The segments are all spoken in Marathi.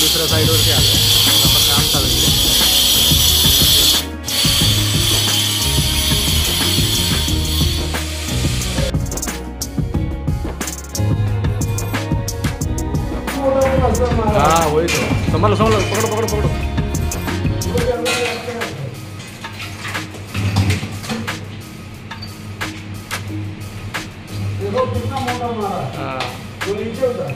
दुसऱ्या साईडवरती आलो. आपण काम चालू आहे. हाँ वही तो संभालो संभालो पकड़ो पकड़ो पकड़ो. देखो कितना मोटा मारा. हाँ वो नीचे होता.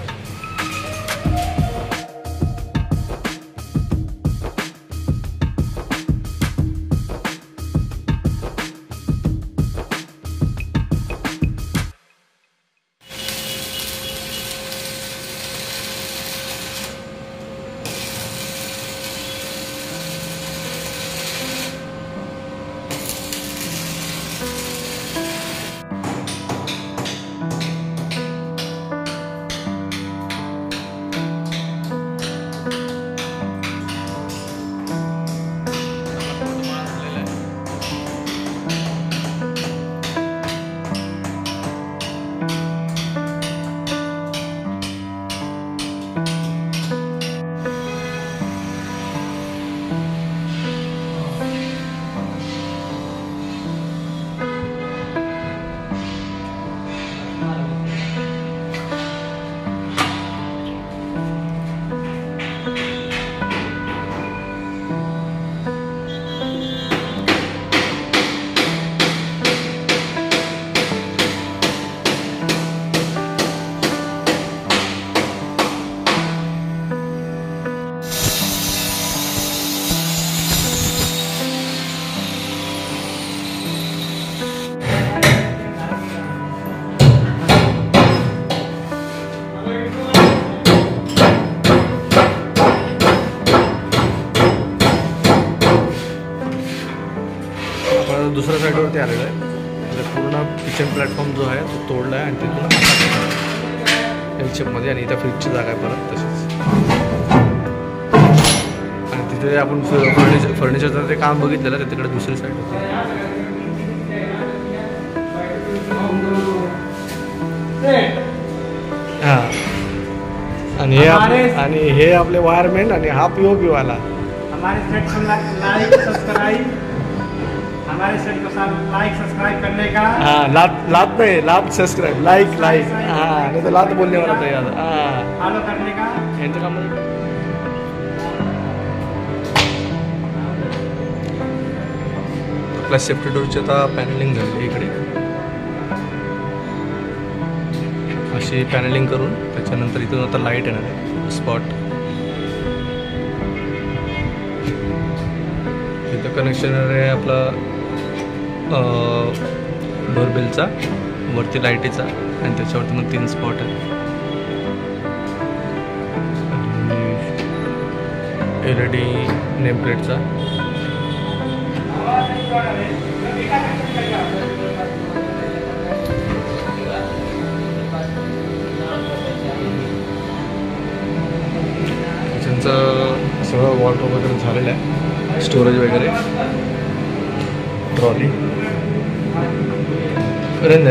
दुसऱ्या साईडवरती आलेलं आहे. म्हणजे पूर्ण किचन प्लॅटफॉर्म जो आहे तो तोडला आहे आणि तिथून एलशेपमध्ये आणि इथं फ्रीजची जागा आहे परत तशीच. आणि तिथे आपण फर्निचरचं ते काम बघितलेलं आहे तिकडे दुसरी साईड होती. हां आणि हे आपले वायरमॅन आणि हा POP वाला. हमारे सेट को लाइक सब्सक्राइब हमारे सेट को लाइक सब्सक्राइब करने का. हाँ लात नहीं लात सब्सक्राइब लाइक हाँ नहीं तो लात बोलने वाला था यार. हाँ फॉलो करने का यांचं काम आपल्या सेफ्टी डोरची आता पॅनलिंग झाली इकडे. अशी पॅनलिंग करून त्याच्यानंतर इथून आता लाईट येणार आहे स्पॉट. कनेक्शन आहे आपला डोरबेलचा, वरती लाईटीचा आणि त्याच्यावरती मग 3 स्पॉट आहे. LED नेम प्लेटचा. किचनचं सगळं वॉलटॉप वगैरे झालेलं आहे. स्टोरेज वगैरे, ट्रॉली, रेंज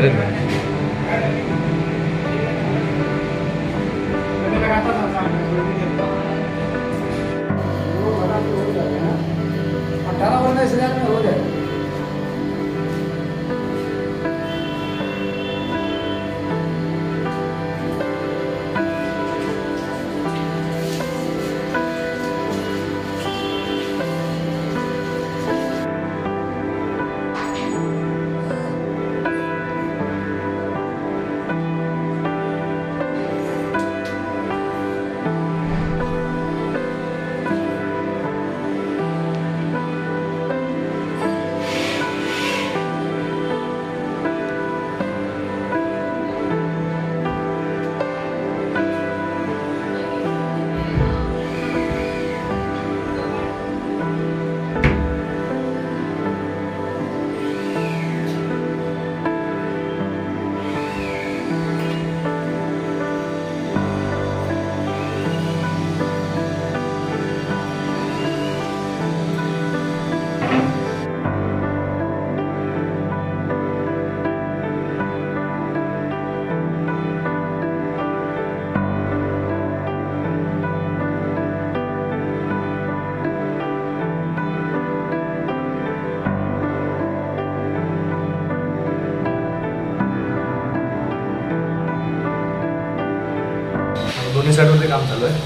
दोन्ही साईडवरती काम चालू आहे.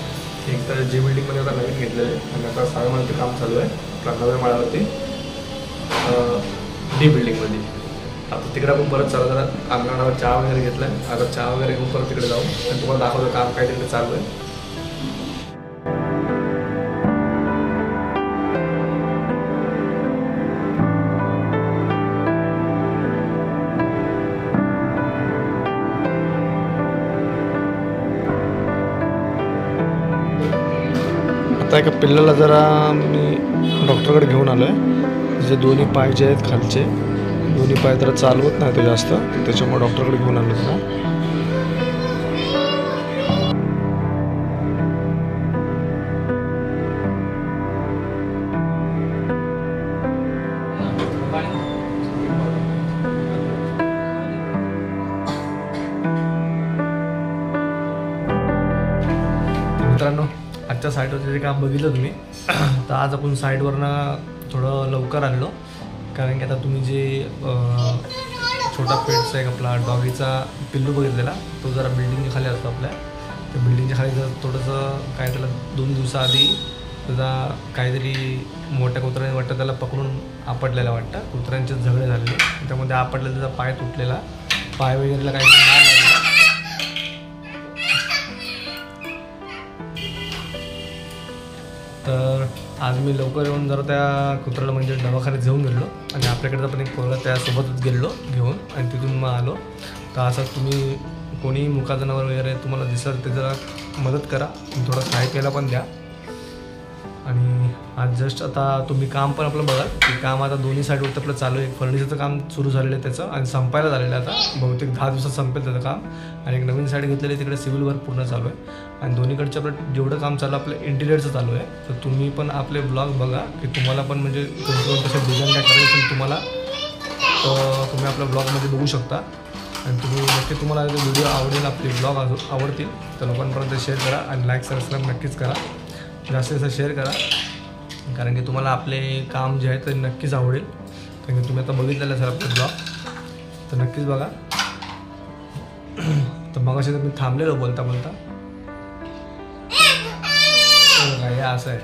एक तर जी बिल्डिंगमध्ये आता नवीन घेतलेलं आहे आणि आता 6व्या माळ्यावरती काम चालू आहे. आपल्या 9व्या माळ्यावरती डी बिल्डिंगमध्ये. आता तिकडे आपण परत चालू करा. अंगणावर चहा वगैरे घेतला आहे. आता चहा वगैरे घेऊन परत तिकडे जाऊ आणि तुम्हाला दाखवतो काम काय तिकडे चालू आहे. आता एका पिल्लाला जरा मी डॉक्टरकडे घेऊन आलो आहे. जे दोन्ही पाय जे आहेत खालचे, दोन्ही पाय जरा चालवत नाही तो जास्त, त्याच्यामुळे डॉक्टरकडे घेऊन आलो त्याला. मित्रांनो, आजच्या साईटवरचं जे काम बघितलं तुम्ही, तर आज आपण साईटवरनं थोडं लवकर आलेलो, कारण की आता तुम्ही जे छोटा पेटचा एक आपला डॉगीचा पिल्लू बघितलेला, तो जरा बिल्डिंगच्या खाली असतो आपल्या. त्या बिल्डिंगच्या खाली जर थोडंसं काय त्याला 2 दिवसाआधी त्याचा काहीतरी मोठ्या कुत्र्याने वाटतं त्याला पकडून आपटलेला वाटतं. कुत्र्यांचे झगडे झालेले, त्यामध्ये आपटलेला त्याचा पाय तुटलेला, पाय वगैरेला काहीतरी मार लागलेला. तर आज मी लवकर येऊन जरा त्या कुत्र्याला म्हणजे दवाखान्यात घेऊन गेलो आणि आपल्याकडे पण एक पोरगा त्यासोबतच गेलो घेऊन आणि तिथून मग आलो. तर असं तुम्ही कोणी मुका जनावर वगैरे तुम्हाला दिसलं ते जरा मदत करा, थोडं खाय प्यायला पण द्या. आणि आज जस्ट आता तुम्ही काम पण आपलं बघा की काम आता दोन्ही साईडवरती आपलं चालू आहे. फर्निचरचं काम सुरू झालेलं आहे त्याचं आणि संपायला झालेलं आहे. आता बहुतेक 10 दिवसात संपेल त्याचं काम. आणि एक नवीन साईड घेतलेली तिकडे सिव्हिल वर्क पूर्ण चालू आहे आणि दोन्हीकडचं आपलं जेवढं काम चालू आहे आपलं इंटिरियरचं चालू आहे. तर तुम्ही पण आपले ब्लॉग बघा की तुम्हाला पण म्हणजे कसे डिझाईन काय करायचं असेल तुम्हाला, तर तुम्ही आपल्या ब्लॉगमध्ये बघू शकता. आणि तुम्ही नक्की तुम्हाला जो व्हिडिओ आवडेल, आपले ब्लॉग आवडतील तर लोकांपर्यंत शेअर करा आणि लाईक सबस्क्राईब नक्कीच करा. जास्तीत जास्त शेअर करा, कारण की तुम्हाला आपले काम जे आहे ते नक्कीच आवडेल. कारण की तुम्ही आता बघितलेलं असेल आपले ब्लॉग, तर नक्कीच बघा. तर मग असे मी थांबलेलो बोलता बोलता. हे असं आहे.